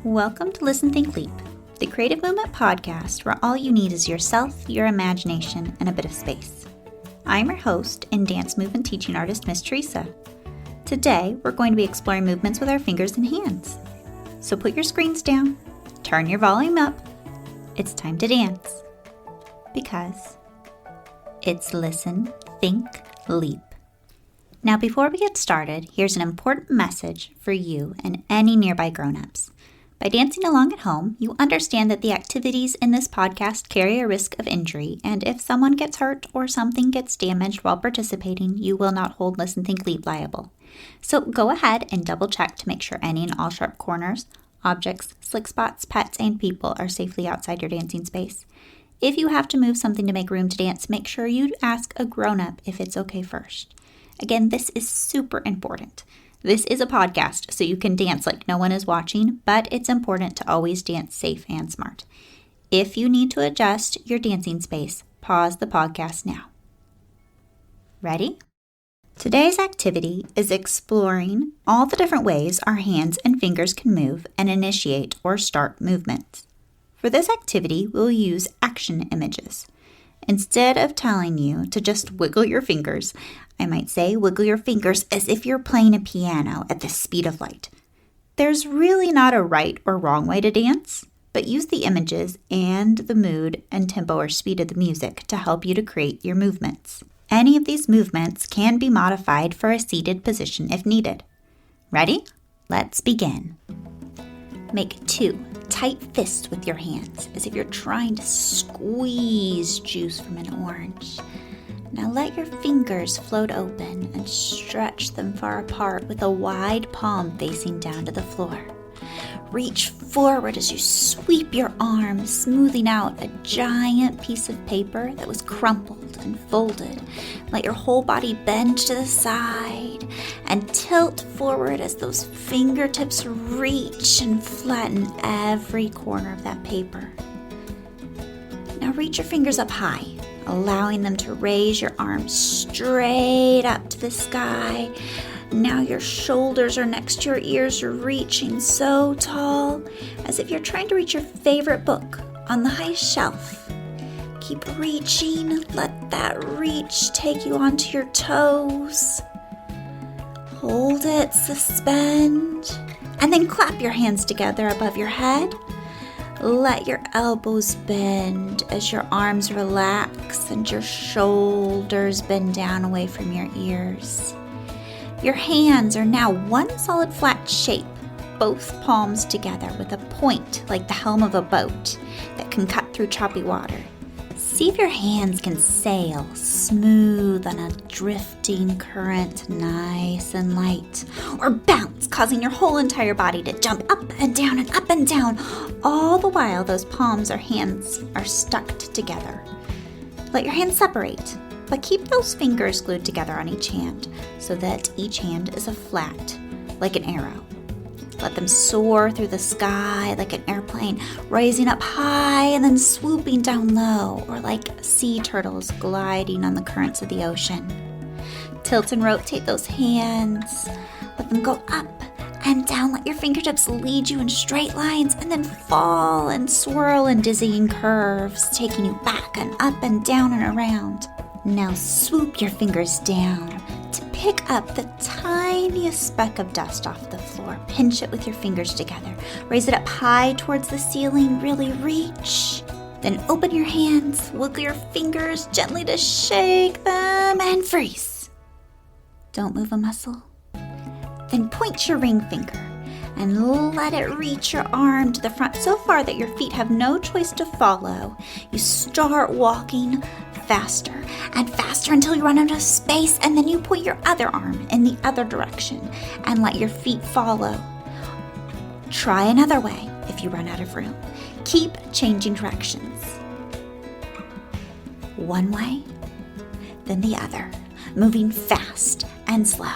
Welcome to Listen.Think.Leap, the creative movement podcast where all you need is yourself, your imagination, and a bit of space. I'm your host and dance movement teaching artist, Miss Teresa. Today, we're going to be exploring movements with our fingers and hands. So put your screens down, turn your volume up. It's time to dance. Because it's Listen, Think, Leap. Now, before we get started, here's an important message for you and any nearby grown-ups. By dancing along at home, you understand that the activities in this podcast carry a risk of injury, and if someone gets hurt or something gets damaged while participating, you will not hold Listen, Think, Leap liable. So go ahead and double check to make sure any and all sharp corners, objects, slick spots, pets, and people are safely outside your dancing space. If you have to move something to make room to dance, make sure you ask a grown-up if it's okay first. Again, this is super important. This is a podcast, so you can dance like no one is watching, but it's important to always dance safe and smart. If you need to adjust your dancing space, pause the podcast now. Ready? Today's activity is exploring all the different ways our hands and fingers can move and initiate or start movements. For this activity, we'll use action images. Instead of telling you to just wiggle your fingers, I might say wiggle your fingers as if you're playing a piano at the speed of light. There's really not a right or wrong way to dance, but use the images and the mood and tempo or speed of the music to help you to create your movements. Any of these movements can be modified for a seated position if needed. Ready? Let's begin. Make 2 tight fists with your hands as if you're trying to squeeze juice from an orange. Now let your fingers float open and stretch them far apart with a wide palm facing down to the floor. Reach forward as you sweep your arm, smoothing out a giant piece of paper that was crumpled and folded. Let your whole body bend to the side and tilt forward as those fingertips reach and flatten every corner of that paper. Now reach your fingers up high, allowing them to raise your arms straight up to the sky. Now your shoulders are next to your ears, reaching so tall, as if you're trying to reach your favorite book on the highest shelf. Keep reaching, let that reach take you onto your toes. Hold it, suspend, and then clap your hands together above your head. Let your elbows bend as your arms relax and your shoulders bend down away from your ears. Your hands are now one solid flat shape, both palms together with a point like the helm of a boat that can cut through choppy water. See if your hands can sail smooth on a drifting current, nice and light, or bounce, causing your whole entire body to jump up and down, all the while those palms or hands are stuck together. Let your hands separate, but keep those fingers glued together on each hand so that each hand is a flat, like an arrow. Let them soar through the sky like an airplane, rising up high and then swooping down low, or like sea turtles gliding on the currents of the ocean. Tilt and rotate those hands. Let them go up and down. Let your fingertips lead you in straight lines and then fall and swirl in dizzying curves, taking you back and up and down and around. Now swoop your fingers down to pick up the tiniest speck of dust off the floor. Pinch it with your fingers together. Raise it up high towards the ceiling. Really reach. Then open your hands. Wiggle your fingers gently to shake them and freeze. Don't move a muscle. Then point your ring finger and let it reach your arm to the front so far that your feet have no choice to follow. You start walking faster and faster until you run out of space, and then you point your other arm in the other direction and let your feet follow. Try another way if you run out of room. Keep changing directions. One way, then the other, moving fast and slow.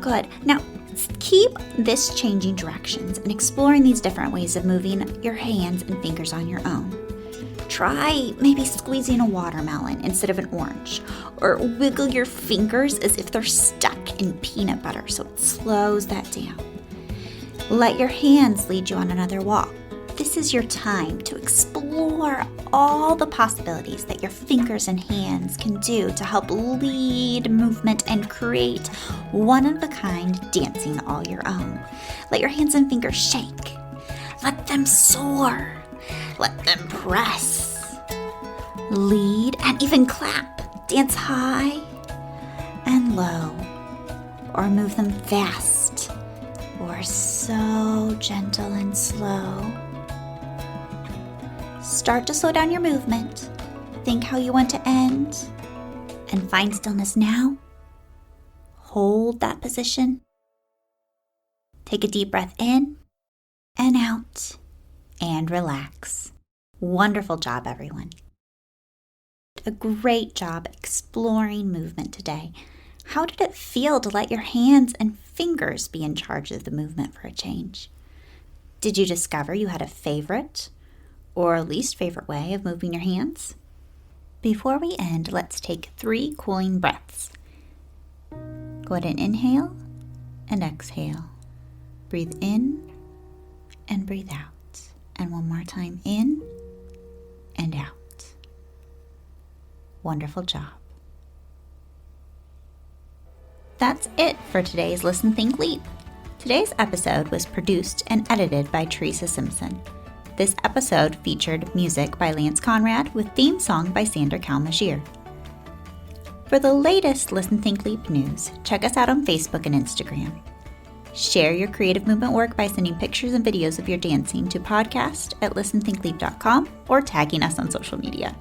Good. Now, keep this changing directions and exploring these different ways of moving your hands and fingers on your own. Try maybe squeezing a watermelon instead of an orange, or wiggle your fingers as if they're stuck in peanut butter so it slows that down. Let your hands lead you on another walk. This is your time to explore all the possibilities that your fingers and hands can do to help lead movement and create one-of-a-kind dancing all your own. Let your hands and fingers shake. Let them soar. Let them press. Lead and even clap. Dance high and low, or move them fast, or so gentle and slow. Start to slow down your movement. Think how you want to end, and find stillness now. Hold that position. Take a deep breath in and out, and relax. Wonderful job, everyone. A great job exploring movement today. How did it feel to let your hands and fingers be in charge of the movement for a change? Did you discover you had a favorite or least favorite way of moving your hands? Before we end, let's take 3 cooling breaths. Go ahead and inhale and exhale. Breathe in and breathe out. And one more time, in and out. Wonderful job. That's it for today's Listen, Think, Leap. Today's episode was produced and edited by Teresa Simpson. This episode featured music by Lance Conrad with theme song by Sander Kalmagir. For the latest Listen, Think, Leap news, check us out on Facebook and Instagram. Share your creative movement work by sending pictures and videos of your dancing to podcast@listen.think.leap.com or tagging us on social media.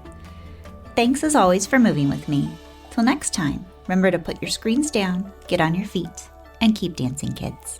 Thanks as always for moving with me. Till next time, remember to put your screens down, get on your feet, and keep dancing, kids.